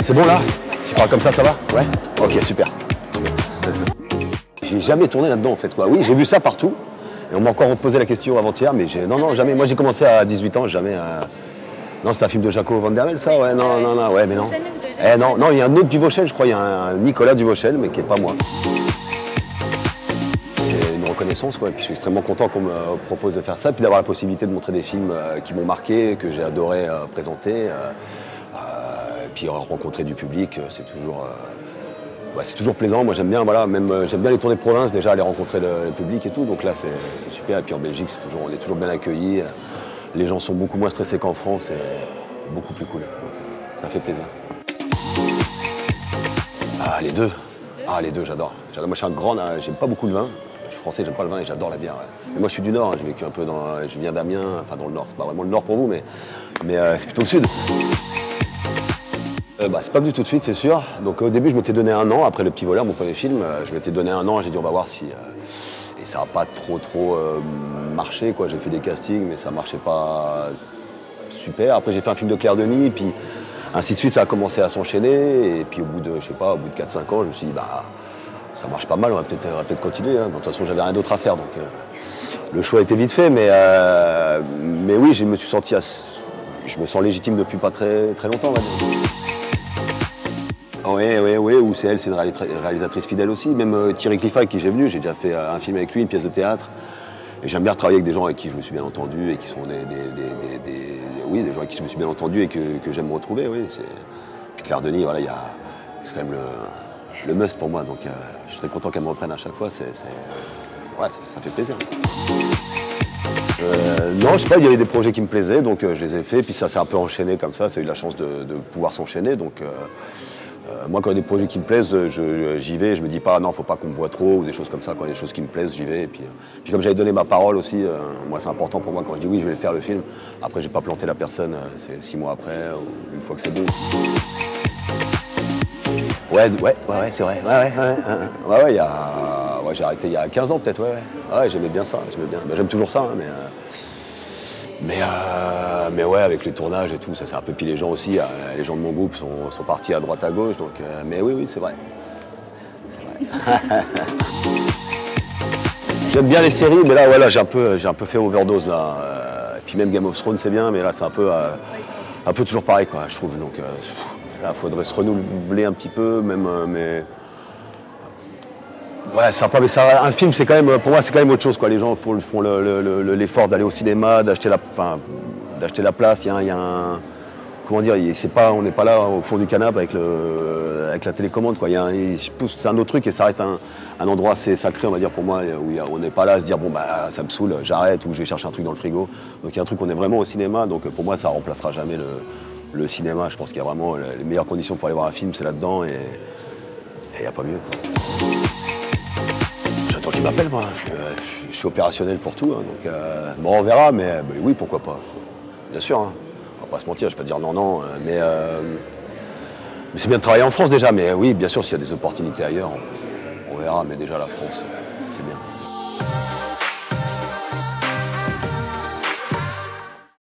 C'est bon là? Tu parles comme ça va? Ouais. Ok, super. J'ai jamais tourné là-dedans en fait quoi. Oui, j'ai vu ça partout. Et on m'a encore posé la question avant-hier, mais non, jamais. Moi j'ai commencé à 18 ans, jamais. Non, c'est un film de Jaco Van Der Mel, ça? Ouais, non, ouais, mais non. Non, il y a un autre Duvauchel, je crois, il y a un Nicolas Duvauchel, mais qui n'est pas moi. C'est une reconnaissance, quoi. Et puis je suis extrêmement content qu'on me propose de faire ça, puis d'avoir la possibilité de montrer des films qui m'ont marqué, que j'ai adoré présenter. Et puis rencontrer du public, c'est toujours plaisant. Moi j'aime bien, voilà, j'aime bien les tournées de province, déjà aller rencontrer le public et tout. Donc là c'est super. Et puis en Belgique, on est toujours bien accueillis. Les gens sont beaucoup moins stressés qu'en France et beaucoup plus cool. Donc, ça fait plaisir. Ah les deux. Ah les deux, j'adore. Moi je suis un grand, j'aime pas beaucoup le vin. Je suis français, j'aime pas le vin et j'adore la bière. Ouais. Mais moi je suis du Nord, j'ai vécu un peu je viens d'Amiens, enfin dans le Nord, c'est pas vraiment le Nord pour vous, mais c'est plutôt le Sud. C'est pas venu tout de suite, c'est sûr. Donc au début, je m'étais donné 1 an, après Le Petit Voleur, mon premier film, je m'étais donné 1 an, j'ai dit on va voir si... et ça n'a pas trop marché, quoi. J'ai fait des castings, mais ça marchait pas super. Après j'ai fait un film de Claire Denis, et puis ainsi de suite, ça a commencé à s'enchaîner. Et puis au bout de 4-5 ans, je me suis dit, ça marche pas mal, on va peut-être continuer. Hein. De toute façon, j'avais rien d'autre à faire, donc le choix était vite fait. Mais oui, je me sens légitime depuis pas très longtemps, on va dire. Oui, ou c'est elle, c'est une réalisatrice fidèle aussi. Même Thierry Clifford, avec qui j'ai venu, j'ai déjà fait un film avec lui, une pièce de théâtre. Et j'aime bien travailler avec des gens avec qui je me suis bien entendu et qui sont des gens avec qui je me suis bien entendu et que j'aime retrouver. Oui. Puis Claire Denis, voilà, c'est quand même le must pour moi. Donc je suis très content qu'elle me reprenne à chaque fois. Ouais, ça fait plaisir. Non, je sais pas, il y avait des projets qui me plaisaient, donc je les ai faits. Puis ça s'est un peu enchaîné comme ça. Ça a eu la chance de pouvoir s'enchaîner. Donc moi, quand il y a des projets qui me plaisent, j'y vais. Je me dis pas, non, faut pas qu'on me voit trop ou des choses comme ça. Quand il y a des choses qui me plaisent, j'y vais. Et puis comme j'avais donné ma parole aussi, moi, c'est important pour moi quand je dis oui, je vais le faire le film. Après, j'ai pas planté la personne. C'est 6 mois après ou une fois que c'est bon. Ouais, c'est vrai. Ouais, j'ai arrêté il y a 15 ans peut-être. Ouais, j'aimais bien ça. J'aime toujours ça, hein, mais ouais, avec les tournages et tout, ça s'est un peu pillé les gens aussi. Les gens de mon groupe sont partis à droite à gauche, donc. Mais oui, c'est vrai. J'aime bien les séries, mais là, voilà, j'ai un peu fait overdose là. Et puis même Game of Thrones, c'est bien, mais là, c'est un peu toujours pareil, quoi, je trouve. Donc là, il faudrait se renouveler un petit peu, même, mais. Ouais, c'est sympa, mais un film, c'est quand même, pour moi, c'est quand même autre chose, quoi. Les gens font l'effort d'aller au cinéma, d'acheter la place. Il y a un, comment dire, on n'est pas là au fond du canapé avec la télécommande, quoi. C'est un autre truc et ça reste un endroit assez sacré, on va dire, pour moi, où on n'est pas là à se dire bon ça me saoule, j'arrête ou je vais chercher un truc dans le frigo. Donc il y a un truc, on est vraiment au cinéma, donc pour moi ça remplacera jamais le cinéma. Je pense qu'il y a vraiment les meilleures conditions pour aller voir un film, c'est là-dedans et il n'y a pas mieux, quoi. J'attends qu'il m'appelle, moi. Je suis opérationnel pour tout, hein, donc bon, on verra, mais oui, pourquoi pas. Bien sûr, hein. On va pas se mentir, je vais pas dire non, mais c'est bien de travailler en France déjà, mais oui, bien sûr, s'il y a des opportunités ailleurs, on verra, mais déjà la France.